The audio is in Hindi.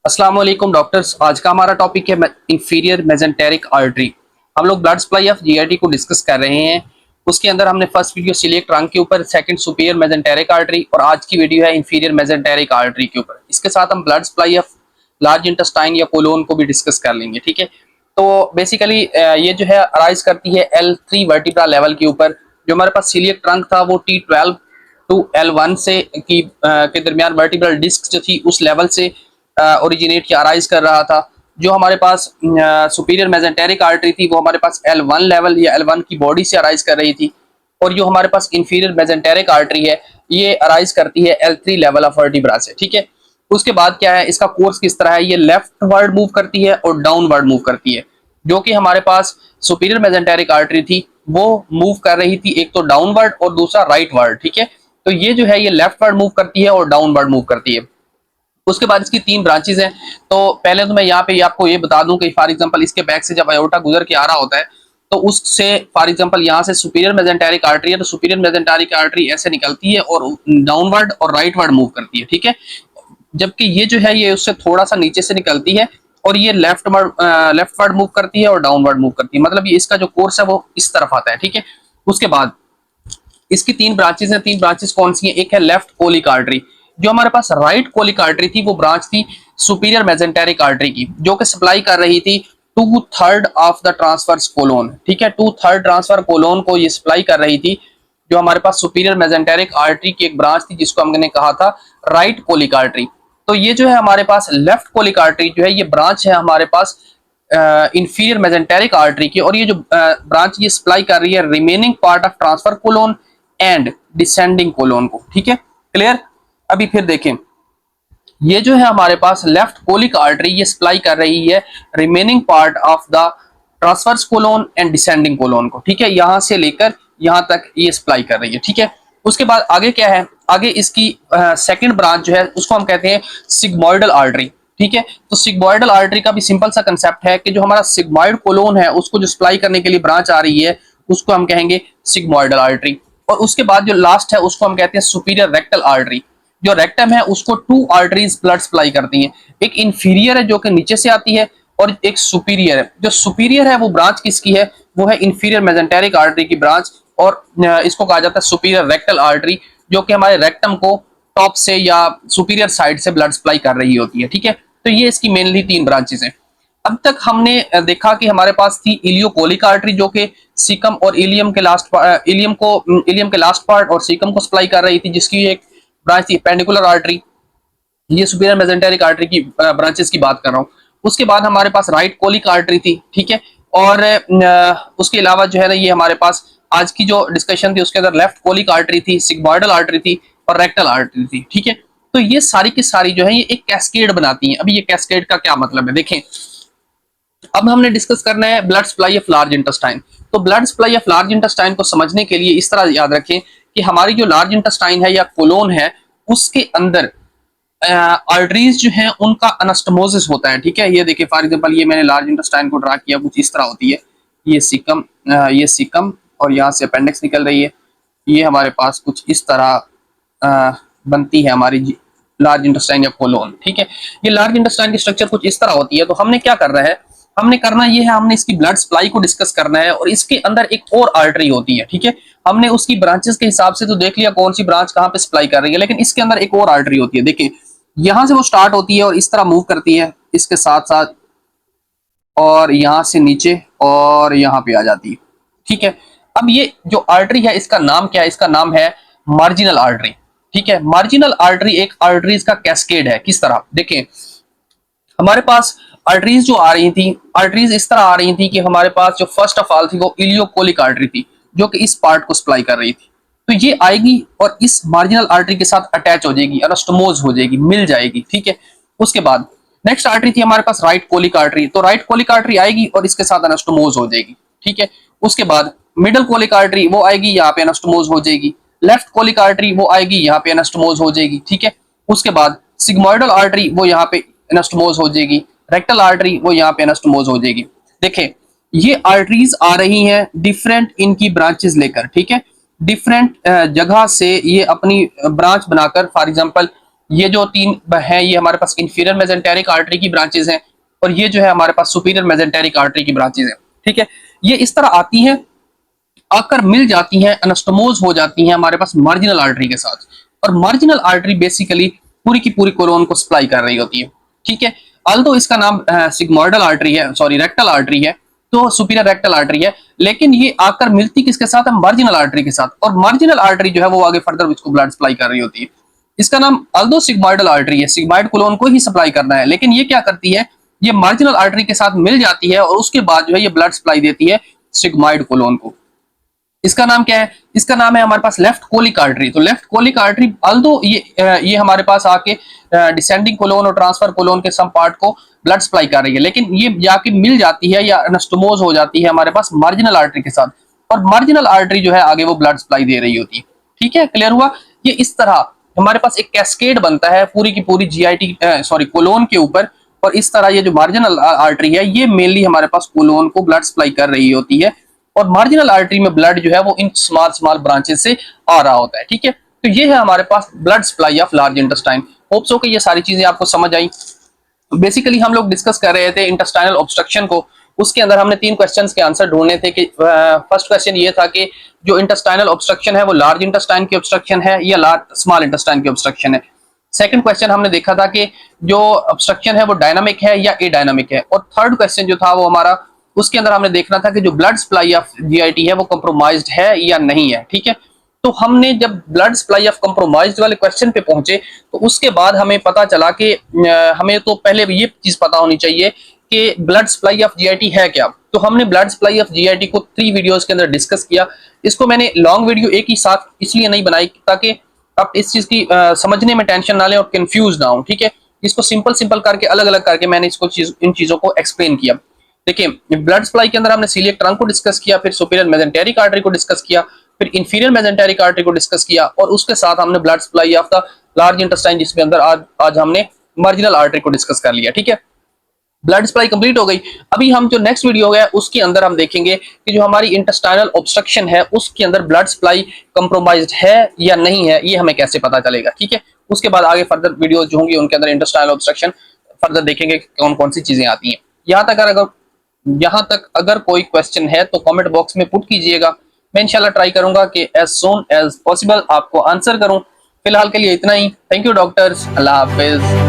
अस्सलाम वालेकुम डॉक्टर्स। आज का हमारा टॉपिक है इंफीरियर मेजेंटेरिक आर्टरी। हम लोग ब्लड सप्लाई ऑफ जीआईटी को डिस्कस कर रहे हैं। उसके अंदर हमने फर्स्ट वीडियो सिलियक ट्रंक के ऊपर, सेकंड सुपीरियर मेजेंटेरिक आर्टरी और आज की वीडियो है इंफीरियर मेजेंटेरिक आर्टरी के ऊपर। इसके साथ हम blood supply of large intestine या कोलोन को भी डिस्कस कर लेंगे। ठीक है, तो बेसिकली ये जो है अराइज करती है L3 वर्टिब्रा लेवल के ऊपर। जो हमारे पास सिलियक ट्रंक था वो T12 टू L1 से के दरमियान वर्टिब्रल डिस्क जो थी उस लेवल से ओरिजिनेट या अराइज कर रहा था। जो हमारे पास सुपीरियर मेजेंटेरिक आर्टरी थी वो हमारे पास L1 लेवल या L1 की बॉडी से अराइज कर रही थी। और जो हमारे पास इंफीरियर मेजेंटेरिक आर्टरी है ये अराइज करती है L3 लेवल ऑफ वर्टिब्रा से। ठीक है, उसके बाद क्या है, इसका कोर्स किस तरह है, ये लेफ्ट वर्ड मूव करती है और डाउनवर्ड मूव करती है। जो कि हमारे पास सुपीरियर मेजेंटेरिक आर्टरी थी वो मूव कर रही थी एक तो डाउनवर्ड और दूसरा राइट वर्ड। ठीक है, तो ये जो है ये लेफ्ट वर्ड मूव करती है और डाउनवर्ड मूव करती है। उसके बाद इसकी तीन ब्रांचेज हैं। तो पहले तो मैं यहाँ पे आपको ये बता दूं कि फॉर एग्जांपल इसके बैक से जब अयोटा गुजर के आ रहा होता है तो उससे फॉर एग्जांपल यहाँ से सुपीरियर मेजेंटेरिक आर्टरी है तो सुपीरियर मेजेंटेरिक आर्टरी ऐसे निकलती है और डाउनवर्ड और राइटवर्ड मूव करती है। ठीक है, जबकि ये जो है ये उससे थोड़ा सा नीचे से निकलती है और ये लेफ्टवर्ड मूव करती है और डाउनवर्ड मूव करती है। मतलब ये इसका जो कोर्स है वो इस तरफ आता है। ठीक है, उसके बाद इसकी तीन ब्रांचेस हैं। तीन ब्रांचेस कौन सी हैं? एक है लेफ्ट कोलिक आर्टरी। जो हमारे पास राइट कोलिक आर्टरी थी वो ब्रांच थी सुपीरियर मेजेंटेरिक आर्टरी की, जो कि सप्लाई कर रही थी 2/3 ऑफ द ट्रांसफर्स कोलोन। ठीक है, 2/3 ट्रांसफर कोलोन को ये सप्लाई कर रही थी। जो हमारे पास सुपीरियर मेजेंटेरिक आर्टरी की एक ब्रांच थी जिसको हमने कहा था राइट कोलिक आर्टरी। तो ये जो है हमारे पास लेफ्ट कोलिक आर्टरी जो है ये ब्रांच है हमारे पास इंफीरियर मेजेंटेरिक आर्टरी की, और ये जो ब्रांच ये सप्लाई कर रही है remaining part of transfer colon and descending colon को। ठीक है, क्लियर। अभी फिर देखें, ये जो है हमारे पास लेफ्ट कोलिक आर्टरी ये सप्लाई कर रही है remaining part of the transverse colon and descending colon को। ठीक है, यहां से लेकर यहां तक ये सप्लाई कर रही है। ठीक है, उसके बाद आगे क्या है, आगे इसकी सेकंड ब्रांच जो है उसको हम कहते हैं सिग्मोइडल आर्टरी। ठीक है, तो सिग्मोइडल आर्टरी का भी सिंपल सा कंसेप्ट है कि जो हमारा सिग्मोइड कोलोन है उसको जो सप्लाई करने के लिए ब्रांच आ रही है उसको हम कहेंगे सिग्मोइडल आर्टरी। और उसके बाद जो लास्ट है उसको हम कहते हैं सुपीरियर रेक्टल आर्टरी। जो रेक्टम है उसको टू आर्टरीज ब्लड सप्लाई करती हैं, एक इंफीरियर है जो कि नीचे से आती है और एक सुपीरियर है। जो सुपीरियर है वो ब्रांच किसकी है, वो है इंफीरियर मेजेंटेरिक आर्टरी की ब्रांच, और इसको कहा जाता है सुपीरियर रेक्टल आर्टरी, जो कि हमारे रेक्टम को टॉप से या सुपीरियर साइड से ब्लड सप्लाई कर रही होती है। ठीक है, तो ये इसकी मेनली तीन ब्रांचेस हैं। अब तक हमने देखा कि हमारे पास थी इलियोकोलिक आर्टरी जो कि सीकम और इलियम के लास्ट पार्ट और सीकम को सप्लाई कर रही थी, जिसकी एक ब्रांच थी पेंडिकुलर आर्टरी। ये सुपीरियर मेजेंटेरिक आर्टरी की ब्रांचेस की बात कर रहा हूँ। उसके बाद हमारे पास राइट कोलिक आर्टरी थी। ठीक है, और उसके अलावा जो है ना ये हमारे पास आज की जो डिस्कशन थी उसके अंदर लेफ्ट कोलिक आर्टरी थी, सिग्मोइडल आर्टरी थी और रेक्टल आर्टरी थी। ठीक है, तो ये सारी की सारी जो है ये एक कैस्केड बनाती हैं। अभी ये कैस्केड का क्या मतलब है देखें। अब हमने डिस्कस करना है blood supply of large intestine. तो blood supply of large intestine को समझने के लिए इस तरह याद रखें कि हमारी जो लार्ज इंटेस्टाइन है या कोलोन है उसके अंदर आर्टरीज जो हैं उनका अनास्टोमोसिस होता है। ठीक है, ये देखिए फॉर एग्जांपल ये मैंने लार्ज इंटेस्टाइन को ड्रा किया, कुछ इस तरह होती है। ये सीकम और यहाँ से अपेंडिक्स निकल रही है। ये हमारे पास कुछ इस तरह बनती है हमारी लार्ज इंटेस्टाइन या कोलोन। ठीक है, ये लार्ज इंटेस्टाइन की स्ट्रक्चर कुछ इस तरह होती है। तो हमने क्या करना है, हमने करना ये है, हमने इसकी ब्लड सप्लाई को डिस्कस करना है और इसके अंदर एक और आर्टरी होती है। ठीक है, हमने उसकी ब्रांचेस के हिसाब से तो देख लिया कौन सी ब्रांच कहाँ पे सप्लाई कर रही है, लेकिन इसके अंदर एक और आर्टरी होती है। देखिए यहां से वो स्टार्ट होती है और इस तरह मूव करती है इसके साथ साथ, और यहां से नीचे और यहां पे आ जाती है। ठीक है, अब ये जो आर्टरी है इसका नाम क्या है, इसका नाम है मार्जिनल आर्टरी। ठीक है, मार्जिनल आर्टरी एक आर्टरीज का कैस्केड है। किस तरह देखें, हमारे पास आर्टरीज जो आ रही थी, आर्टरीज इस तरह आ रही थी कि हमारे पास जो फर्स्ट ऑफ ऑल थी वो इलियोकोलिक आर्टरी थी जो कि इस पार्ट को सप्लाई कर रही थी। तो ये आएगी और इस मार्जिनल आर्टरी के साथ अटैच हो जाएगी, अनास्टोमोज हो जाएगी, मिल जाएगी। ठीक है, उसके बाद नेक्स्ट आर्टरी थी हमारे पास राइट कोलिक आर्टरी। तो राइट कोलिक आर्टरी आएगी और इसके साथ अनास्टोमोज हो जाएगी। ठीक है, उसके बाद मिडल कोलिक आर्टरी वो आएगी, यहाँ पे अनास्टोमोज हो जाएगी। लेफ्ट कोलिक आर्टरी वो आएगी, यहाँ पे अनास्टोमोज हो जाएगी। ठीक है, उसके बाद सिग्मोइडल आर्टरी वो यहाँ पे अनास्टोमोज हो जाएगी। रेक्टल आर्टरी वो यहाँ पे अनास्टोमोज हो जाएगी। देखें ये आर्टरीज आ रही हैं डिफरेंट इनकी ब्रांचेस लेकर। ठीक है, डिफरेंट जगह से ये अपनी ब्रांच बनाकर, फॉर एग्जांपल ये जो तीन हैं ये हमारे पास इंफीरियर मेजेंटेरिक आर्टरी की ब्रांचेस हैं, और ये जो है हमारे पास सुपीरियर मेजेंटेरिक आर्टरी की ब्रांचेस हैं। ठीक है, ये इस तरह आती हैं, आकर मिल जाती हैं, अनस्टोमोज हो जाती हैं हमारे पास मार्जिनल आर्टरी के साथ, और मार्जिनल आर्टरी बेसिकली पूरी की पूरी कोलोन को सप्लाई कर रही होती है। ठीक है, अल्दो इसका नाम सिग्मोइडल आर्टरी है, सॉरी रेक्टल आर्टरी है, तो सुपीरियर रेक्टल आर्टरी है, लेकिन ये आकर मिलती किसके साथ है? मार्जिनल आर्टरी के साथ, और मार्जिनल आर्टरी जो है वो आगे फर्दर इसको ब्लड सप्लाई कर रही होती है। इसका नाम अल्दो सिग्मोइडल आर्टरी है, सिग्मोइड कोलोन को ही सप्लाई करना है, लेकिन ये क्या करती है, ये मार्जिनल आर्टरी के साथ मिल जाती है और उसके बाद जो है ये ब्लड सप्लाई देती है सिग्मोइड कोलोन को। इसका नाम क्या है? इसका नाम है हमारे पास लेफ्ट कोलिक आर्टरी। तो लेफ्ट कोलिक आर्टरी अल्दो ये हमारे पास आके डिसेंडिंग कोलोन और ट्रांसफर कोलोन के सम पार्ट को ब्लड सप्लाई कर रही है, लेकिन ये जाके मिल जाती है या अनस्टोमोज हो जाती है हमारे पास मार्जिनल आर्टरी के साथ, और मार्जिनल आर्टरी जो है आगे वो ब्लड सप्लाई दे रही होती है। ठीक है, क्लियर हुआ? ये इस तरह हमारे पास एक कैस्केड बनता है पूरी की पूरी जीआईटी सॉरी कोलोन के ऊपर, और इस तरह ये जो मार्जिनल आर्टरी है ये मेनली हमारे पास कोलोन को ब्लड सप्लाई कर रही होती है, और मार्जिनल आर्टरी में ब्लड जो है वो इन स्मॉल स्मॉल ब्रांचेस से आ रहा होता है। ठीक है, तो ये है हमारे पास blood supply of large intestine. Hope so कि ये सारी चीजें आपको समझ आई। बेसिकली हम लोग डिस्कस कर रहे थे इंटेस्टाइनल ऑब्स्ट्रक्शन को, उसके अंदर हमने 3 क्वेश्चंस के आंसर ढूंढने थे कि फर्स्ट क्वेश्चन ये था कि जो इंटेस्टाइनल ऑब्स्ट्रक्शन है वो लार्ज इंटेस्टाइन की ऑब्स्ट्रक्शन है या लार्ज स्मॉल इंटेस्टाइन की ऑब्स्ट्रक्शन है। सेकंड क्वेश्चन हमने देखा था कि जो ऑब्स्ट्रक्शन है वो डायनामिक है या एडायनामिक है, और थर्ड क्वेश्चन जो था वो हमारा उसके अंदर हमने देखना था कि जो ब्लड सप्लाई ऑफ जीआईटी है वो कंप्रोमाइज्ड है या नहीं है। ठीक है, तो हमने जब ब्लड सप्लाई ऑफ कंप्रोमाइज्ड वाले क्वेश्चन पे पहुंचे तो उसके बाद हमें पता चला कि हमें तो पहले ये चीज पता होनी चाहिए कि ब्लड सप्लाई ऑफ जीआईटी है क्या। तो हमने ब्लड सप्लाई ऑफ जीआईटी को 3 वीडियोस के अंदर डिस्कस किया। इसको मैंने लॉन्ग वीडियो एक ही साथ इसलिए नहीं बनाई ताकि आप इस चीज की समझने में टेंशन ना लें और कंफ्यूज ना हो। ठीक है, इसको सिंपल सिंपल करके अलग अलग करके मैंने इसको इन चीजों को एक्सप्लेन किया। देखिए, ब्लड सप्लाई के अंदर हमने सीलिएक ट्रंक को डिस्कस किया, फिर सुपीरियर मेजेंटेरिक आर्टरी को डिस्कस किया, फिर इंफीरियर मेजेंटेरिक आर्टरी को डिस्कस किया, और उसके साथ हमने blood supply of the large intestine जिसके अंदर आज हमने मार्जिनल आर्टरी को डिस्कस कर लिया। ठीक है, ब्लड सप्लाई कंप्लीट हो गई। अभी हम जो नेक्स्ट वीडियो है उसके अंदर हम देखेंगे कि जो हमारी इंटेस्टाइनल ऑब्स्ट्रक्शन है उसके अंदर ब्लड सप्लाई कंप्रोमाइज्ड है या नहीं है, ये हमें कैसे पता चलेगा। ठीक है, उसके बाद आगे फर्दर वीडियोस जो होंगी उनके अंदर इंटेस्टाइनल ऑब्स्ट्रक्शन फर्दर देखेंगे कौन कौन सी चीजें आती हैं। यहाँ तक अगर कोई क्वेश्चन है तो कमेंट बॉक्स में पुट कीजिएगा। मैं इंशाल्लाह ट्राई करूंगा कि एज सून एज पॉसिबल आपको आंसर करूं। फिलहाल के लिए इतना ही। थैंक यू डॉक्टर्स, अल्लाह हाफिज।